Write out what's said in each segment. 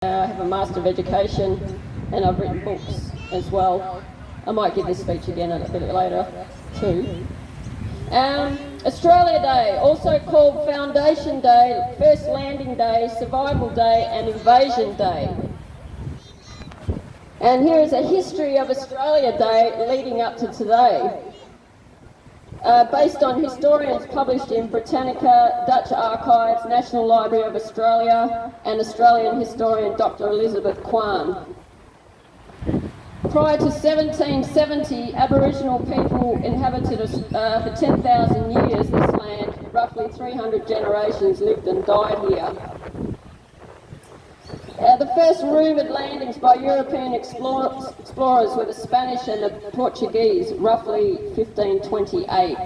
I have a Master of Education and I've written books as well. I might give this speech again a bit later too. Australia Day, also called Foundation Day, First Landing Day, Survival Day and Invasion Day. And here is a history of Australia Day leading up to today. Based on historians published in Britannica, Dutch Archives, National Library of Australia and Australian historian Dr. Elizabeth Kwan. Prior to 1770, Aboriginal people inhabited for 10,000 years this land. Roughly 300 generations lived and died here. The first rumoured landings by European explorers were the Spanish and the Portuguese, roughly 1528.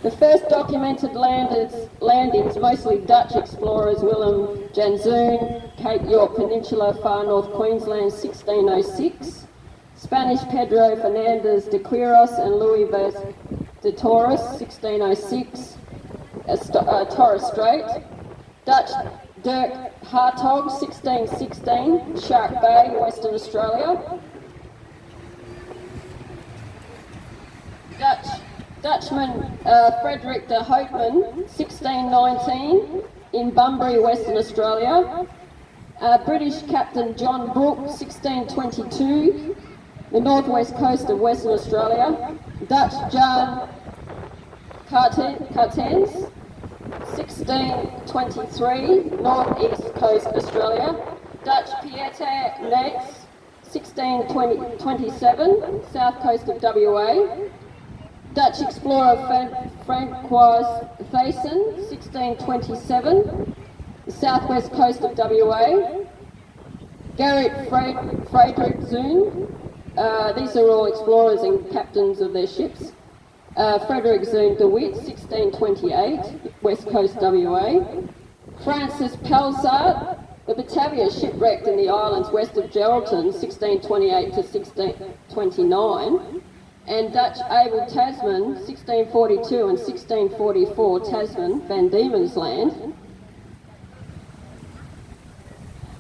The first documented landings, mostly Dutch explorers, Willem Janszoon, Cape York Peninsula, far north Queensland, 1606. Spanish Pedro Fernandez de Quiros and Luis de Torres, 1606, Torres Strait. Dutch Dirk Hartog, 1616, Shark Bay, Western Australia. Dutchman Frederick de Houtman, 1619, in Bunbury, Western Australia. British Captain John Brooke, 1622, the northwest coast of Western Australia. Dutch Jan Cartens, 1623, northeast coast Australia. Dutch Pieter Nates, 1627, south coast of WA. Dutch explorer Francois Thaysen, 1627, the southwest coast of WA. Garrett Frederick Zoon, these are all explorers and captains of their ships. Frederick Zoon de Witt, 1628, west coast WA. Francis Pelsart, the Batavia shipwrecked in the islands west of Geraldton, 1628 to 1629. And Dutch Abel Tasman, 1642 and 1644, Tasman, Van Diemen's Land.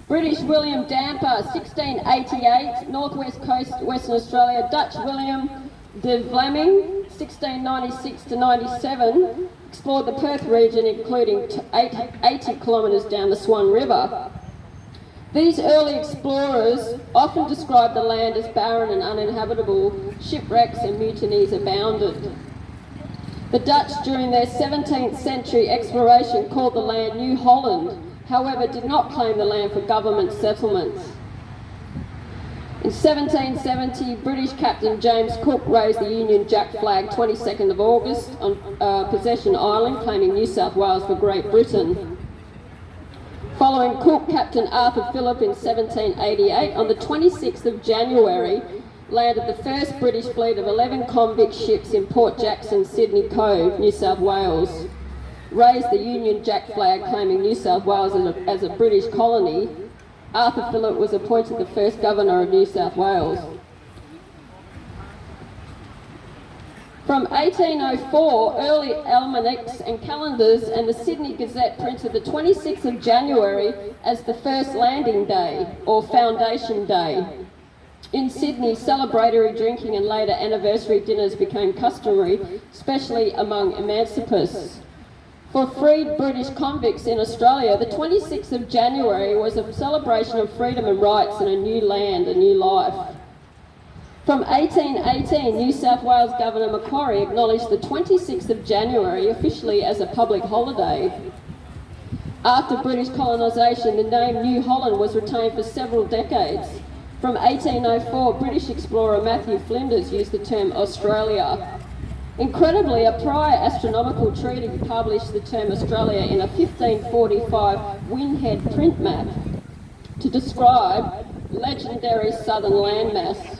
British William Damper, 1688, northwest coast, Western Australia. Dutch William de Vlaming, 1696 to 97, explored the Perth region, including 80 kilometres down the Swan River. These early explorers often described the land as barren and uninhabitable. Shipwrecks and mutinies abounded. The Dutch, during their 17th century exploration, called the land New Holland, however did not claim the land for government settlements. In 1770, British Captain James Cook raised the Union Jack flag 22nd of August on Possession Island, claiming New South Wales for Great Britain. Following Cook, Captain Arthur Phillip in 1788, on the 26th of January, landed the first British fleet of 11 convict ships in Port Jackson, Sydney Cove, New South Wales, raised the Union Jack flag claiming New South Wales as a British colony. Arthur Phillip was appointed the first Governor of New South Wales. From 1804, early almanacs and calendars and the Sydney Gazette printed the 26th of January as the first landing day, or Foundation Day. In Sydney, celebratory drinking and later anniversary dinners became customary, especially among emancipists. For freed British convicts in Australia, the 26th of January was a celebration of freedom and rights and a new land, a new life. From 1818, New South Wales Governor Macquarie acknowledged the 26th of January officially as a public holiday. After British colonisation, the name New Holland was retained for several decades. From 1804, British explorer Matthew Flinders used the term Australia. Incredibly, a prior astronomical treaty published the term Australia in a 1545 Windhead print map to describe legendary southern landmass.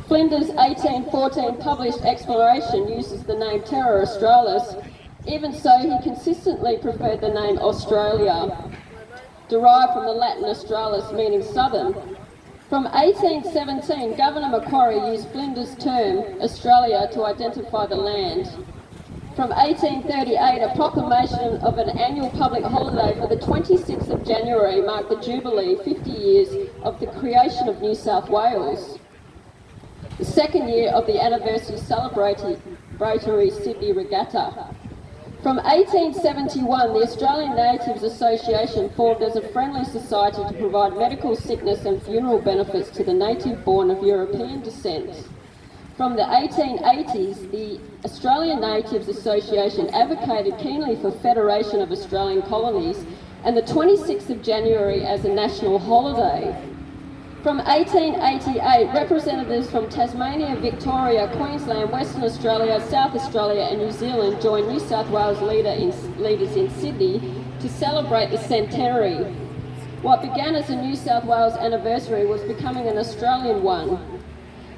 Flinders' 1814 published exploration uses the name Terra Australis. Even so, he consistently preferred the name Australia, derived from the Latin Australis, meaning southern. From 1817, Governor Macquarie used Flinders' term Australia to identify the land. From 1838, a proclamation of an annual public holiday for the 26th of January marked the Jubilee, 50 years of the creation of New South Wales. The second year of the anniversary celebratory Sydney Regatta. From 1871, the Australian Natives Association formed as a friendly society to provide medical, sickness and funeral benefits to the native born of European descent. From the 1880s, the Australian Natives Association advocated keenly for Federation of Australian Colonies and the 26th of January as a national holiday. From 1888, representatives from Tasmania, Victoria, Queensland, Western Australia, South Australia and New Zealand joined New South Wales leaders in Sydney to celebrate the centenary. What began as a New South Wales anniversary was becoming an Australian one.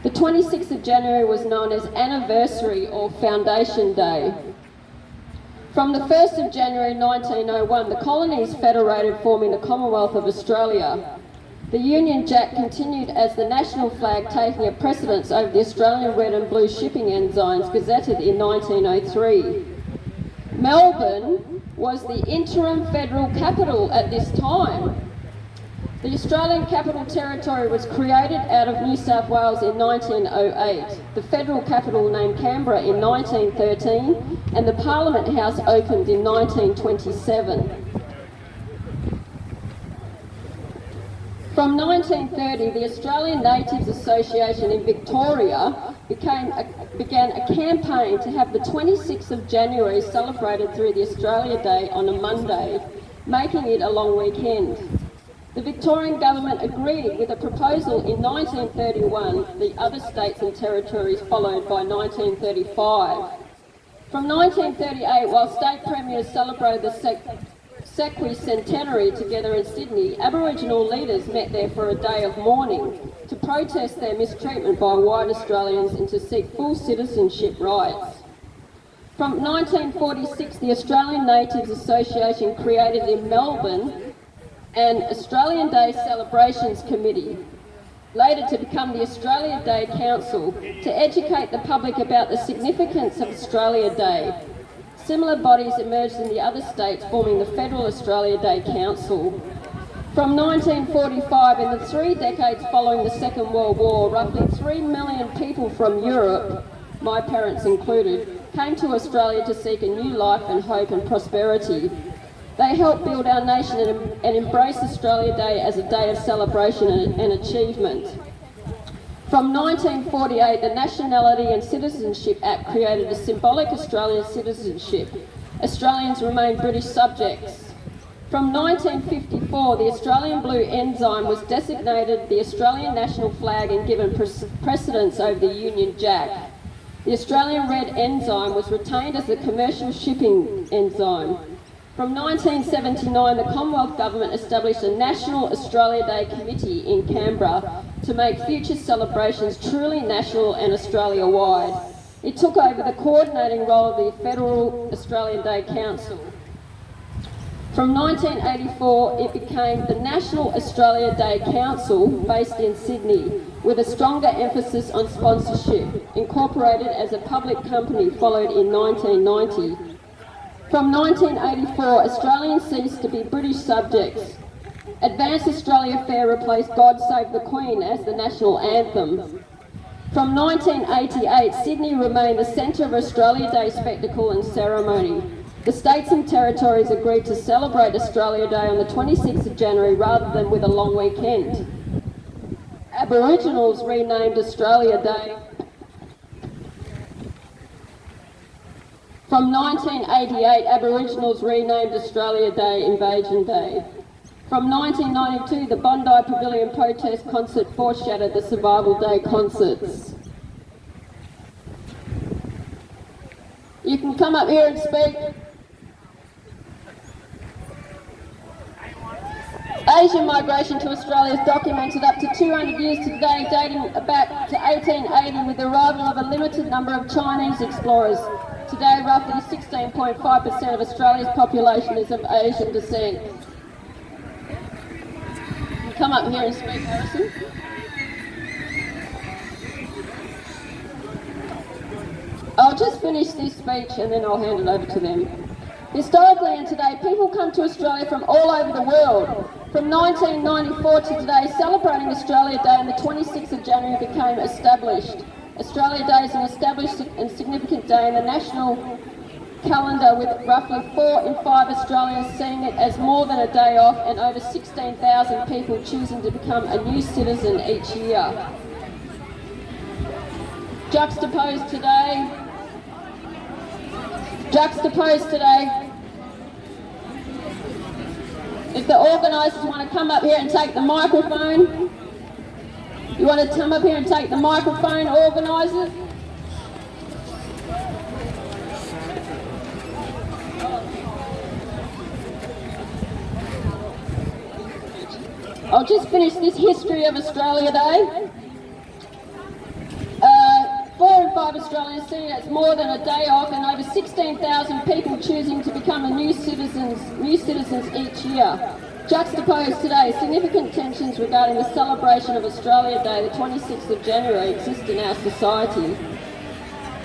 The 26th of January was known as Anniversary or Foundation Day. From the 1st of January 1901, the colonies federated, forming the Commonwealth of Australia. The Union Jack continued as the national flag, taking a precedence over the Australian red and blue shipping ensigns gazetted in 1903. Melbourne was the interim federal capital at this time. The Australian Capital Territory was created out of New South Wales in 1908, the federal capital named Canberra in 1913, and the Parliament House opened in 1927. From 1930, the Australian Natives Association in Victoria began a campaign to have the 26th of January celebrated through the Australia Day on a Monday, making it a long weekend. The Victorian government agreed with a proposal in 1931, the other states and territories followed by 1935. From 1938, while state premiers celebrated the Sesquicentenary together in Sydney, Aboriginal leaders met there for a day of mourning to protest their mistreatment by white Australians and to seek full citizenship rights. From 1946, the Australian Natives Association created in Melbourne an Australian Day Celebrations Committee, later to become the Australia Day Council, to educate the public about the significance of Australia Day. Similar bodies emerged in the other states, forming the Federal Australia Day Council. From 1945, in the 3 decades following the Second World War, roughly 3 million people from Europe, my parents included, came to Australia to seek a new life and hope and prosperity. They helped build our nation and embrace Australia Day as a day of celebration and achievement. From 1948, the Nationality and Citizenship Act created a symbolic Australian citizenship. Australians remained British subjects. From 1954, the Australian blue ensign was designated the Australian national flag and given precedence over the Union Jack. The Australian red ensign was retained as the commercial shipping ensign. From 1979, the Commonwealth Government established a National Australia Day Committee in Canberra to make future celebrations truly national and Australia-wide. It took over the coordinating role of the Federal Australian Day Council. From 1984, it became the National Australia Day Council, based in Sydney, with a stronger emphasis on sponsorship, incorporated as a public company, followed in 1990. From 1984, Australians ceased to be British subjects. Advanced Australia Fair replaced God Save the Queen as the national anthem. From 1988, Sydney remained the centre of Australia Day spectacle and ceremony. The states and territories agreed to celebrate Australia Day on the 26th of January rather than with a long weekend. Aboriginals renamed Australia Day. From 1988, Aboriginals renamed Australia Day Invasion Day. From 1992, the Bondi Pavilion protest concert foreshadowed the Survival Day concerts. You can come up here and speak. Asian migration to Australia is documented up to 200 years today, dating back to 1880 with the arrival of a limited number of Chinese explorers. Today, roughly 16.5% of Australia's population is of Asian descent. You come up here and speak, Harrison. I'll just finish this speech and then I'll hand it over to them. Historically and today, people come to Australia from all over the world. From 1994 to today, celebrating Australia Day on the 26th of January became established. Australia Day is an established and significant day in the national calendar, with roughly 4 in 5 Australians seeing it as more than a day off and over 16,000 people choosing to become a new citizen each year. Juxtaposed today, if the organisers want to come up here and take the microphone, you want to come up here and take the microphone, organisers? I'll just finish this history of Australia Day. 4 in 5 Australians see it as more than a day off, and over 16,000 people choosing to become a new citizens each year. Juxtaposed today, significant tensions regarding the celebration of Australia Day, the 26th of January, exist in our society.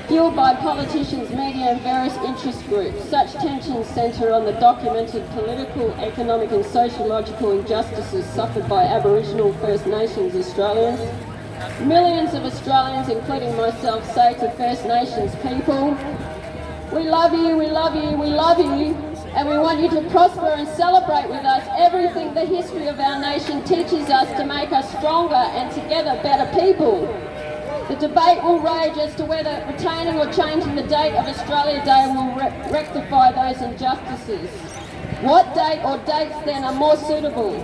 Fueled by politicians, media and various interest groups, such tensions centre on the documented political, economic and sociological injustices suffered by Aboriginal First Nations Australians. Millions of Australians, including myself, say to First Nations people, we love you, we love you, we love you, and we want you to prosper and celebrate with us everything the history of our nation teaches us to make us stronger and together better people. The debate will rage as to whether retaining or changing the date of Australia Day will rectify those injustices. What date or dates then are more suitable?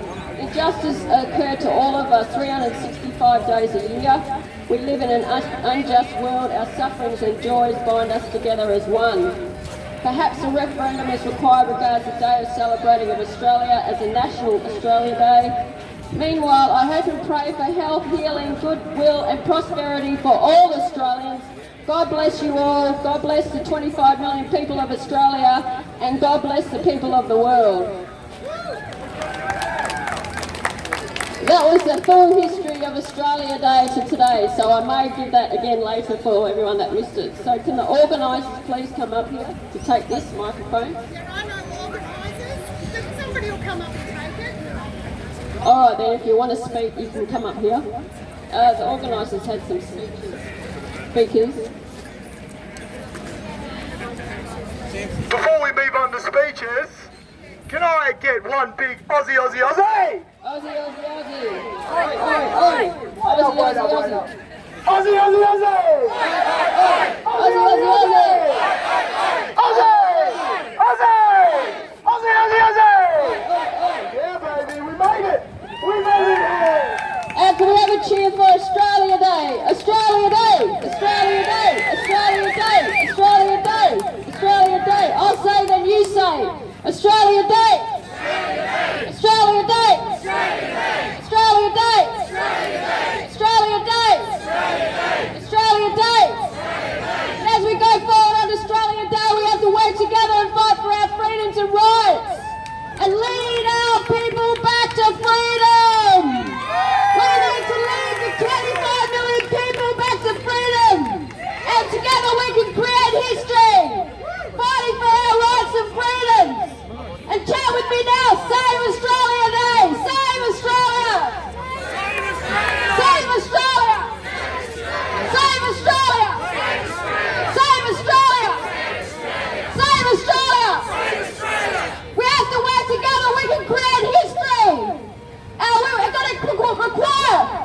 Injustice occur to all of us 365 days a year. We live in an unjust world. Our sufferings and joys bind us together as one. Perhaps a referendum is required regards the day of celebrating of Australia as a National Australia Day. Meanwhile, I hope and pray for health, healing, goodwill and prosperity for all Australians. God bless you all. God bless the 25 million people of Australia, and God bless the people of the world. That was the full history of Australia Day to today, so I may give that again later for everyone that missed it. So can the organisers please come up here to take this microphone? There are no organisers. Somebody will come up and take it. Alright then, if you want to speak, you can come up here. The organisers had some speakers. Before we move on to speeches, can I get one big Aussie, Aussie, Aussie? Aussie, Aussie, Aussie! Oi, oi, oi! Aussie, Aussie, Aussie! Aussie, Aussie, Aussie! Aussie, Aussie, Aussie! Aussie! Aussie! Aussie, Aussie, Aussie! Yeah, baby, we made it! We made it! And can we have a cheer for Australia Day? Australia Day! Australia Day! Australia Day! Australia Day! Australia Day! I'll say then you say! Australia Day! Australia Day! Australia Day! Australia Day! Australia Day! And as we go forward on Australia Day, we have to work together and fight for our freedoms and rights and lead our people back to freedom. We need to lead the 25 million people back to freedom, and together we can create history, fighting for our rights and freedoms. And chat with me now. Save Australia Day. Save Australia. Save Australia. Save Australia. Save Australia. Save Australia. We have to work together. We can create history. And we're going to require